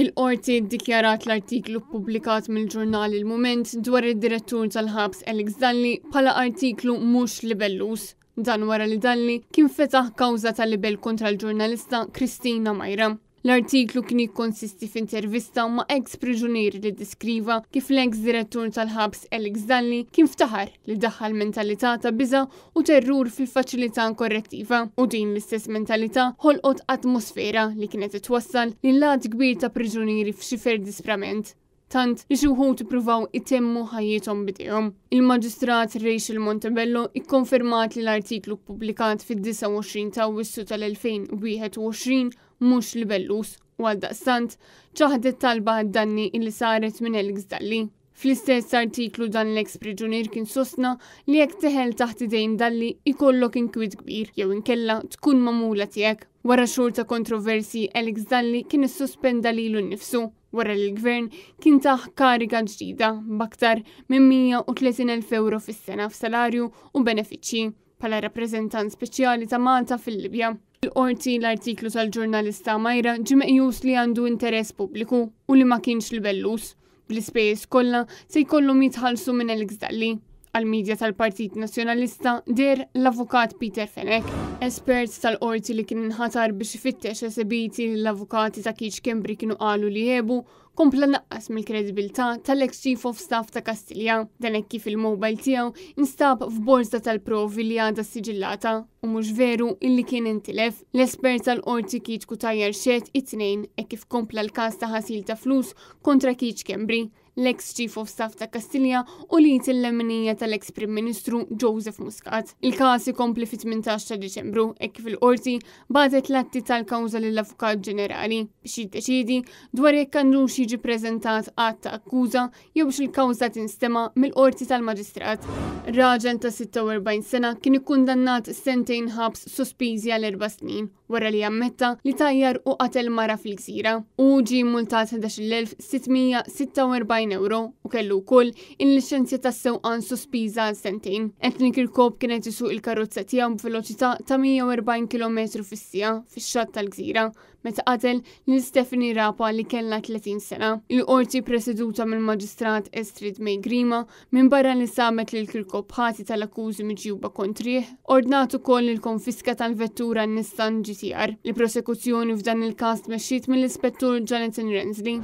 Il-qorti ddikjarat l-artiklu ppubblikat mill-ġurnal Il-Mument dwar id-direttur tal-ħabs Alex Dalli bħala artiklu mhux libellus. Dan wara li Dalli kien fetaħ kawża tal-libell kontra l-ġurnalista Kristina Majra. L-artiklu kien jikkonsisti f'intervista ma' ex-priġunieri li diskriva kif l-ex direttur tal-ħabs Alex Dalli kien ftaħar li daħħal mentalità ta' biża' u terrur fil-faċilità korrettiva u din l-istess mentalità ħolqot atmosfera li kienet itwassal lil lat kbir ta' priġunieri f'xifer disprament. Tant li xi wħud ippruvaw itemmu ħajjithom bidejhom. Il-Maġistrat Rachel Montebello ikkonfermat li l-artiklu ppubblikat fid-29 ta' Awwissu tal-2021 mhux libellus u għaldaqstant ċaħdet talba għad-danni li saret minn Alex Dalli. Fl-istess artiklu dan l-ex priġunier kien sostna li jekk teħel taħt idejn Dalli ikollok inkwit kbir jew inkella tkun magħmula tiegħek. Wara xhur ta' kontroversi Alex Dalli kien issuspenda lilu nnifsu wara li l-gvern kien taħ kariga ġdida b'aktar minn 130,000 euro fis-sena f'salarju u benefiċċji bħala rappreżentant speċjali ta' Malta fil-Libja. Il-qorti l-artiklu tal-ġurnalista Majra ġie meqjus li għandu interess pubbliku u li ma kienx libellus. Bl-ispejjeż kollha se jkollhom jitħallsu minn Alex Dalli. Għal-medja tal-Partit Nazzjonalista der l-avukat Peter Fenech, espert tal-qorti li kien inħatar biex ifittex esebiti li l-avukati ta' Keach Kembri kienu qalu li jebu kompla naqqas mill-kredibilità tal-ex Chief of Staff ta' Kastilja. Dan hekk kif il-mobile tiegħu instab f'borza tal-provi li għadha siġillata u mhux veru illi kien intilef. L-espert tal-qorti Keach Kutajjar Xed it-tnejn hekk kif kompla l-każ ta' ħasil ta' flus kontra Keach Kembri, l-ex Chief of Staff ta' Kastilja u li l-leminija tal-ex Prim Ministru Joseph Muscat. Il-każ ikompli fit-18 ta' Diċembru hekk kif il-qorti bagħtet l-atti tal-kawża lill-Avukat Ġenerali biex jiddeċiedi dwar jekk għandux jiġi ppreżentat att ta' akkuża jew biex il-kawża tinstema' mill-qorti tal-Maġistrat. Raġel ta' 46 sena kien ikkundannat sentejn ħabs sospiżi għal 4 snin wara li ammetta li tajjar u qatel mara fil-Gżira u ġie multat 11,646 euro u kellu wkoll il-liċenzja tas-sewqan sospiża għal sentejn. Anthony Kirkhope kienet isuq il-karozza tiegħu b'veloċità ta' 140 km fis-siegħa fix-xatt tal-Gżira meta qatel lil Stephanie Rapa li kellha 30 sena. Il-qorti preseduta mill-Maġistrat Estrid May Grima minn barra li samet lil Kirkhope ħati tal-akkużi miġjuba kontrih, ordnat ukoll il-konfiska tal-vettura Nissan GTR. Il-prosekuzzjoni f'dan il-każ tmexxiet mill-Ispettur Jonathan Rensley.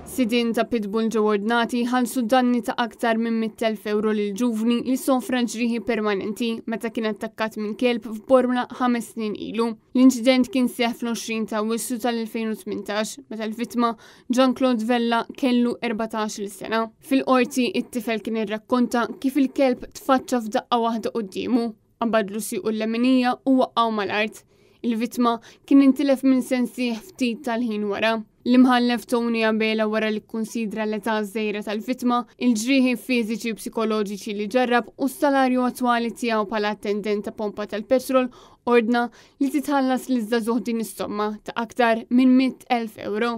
Sidien ta' pitbull ġew ordnati ħallsu danni ta' aktar minn 100,000 euro lil ġuvni li sofra ġrieħi permanenti meta kien attakkat minn kelb f'Bormla 5 snin ilu. L-inċident kien seħħ fl-20 ta' Awwissu tal-2018 meta l-vittma Jean-Claude Vella kellu 14 sena. Fil-qorti it-tifel kien irrakkonta kif il-kelb tfaċċa f'daqqa waħda qudiemu, qabadlu siequ l-leminija u waqgħu mal-art. Il-vittma kien intilef minn sensieħ ftit tal-ħin wara. L-imħallef Tony Abela wara li kkunsidra l-età żgħira tal-vittma, il-ġrieħi fiżiċi u psikoloġiċi li ġarrab u s-salarju attwali tiegħu bħala attendent ta' pompa tal-petrol ordna li titħallas li żagħżugħ din is-somma ta' aktar minn 100,000 euro.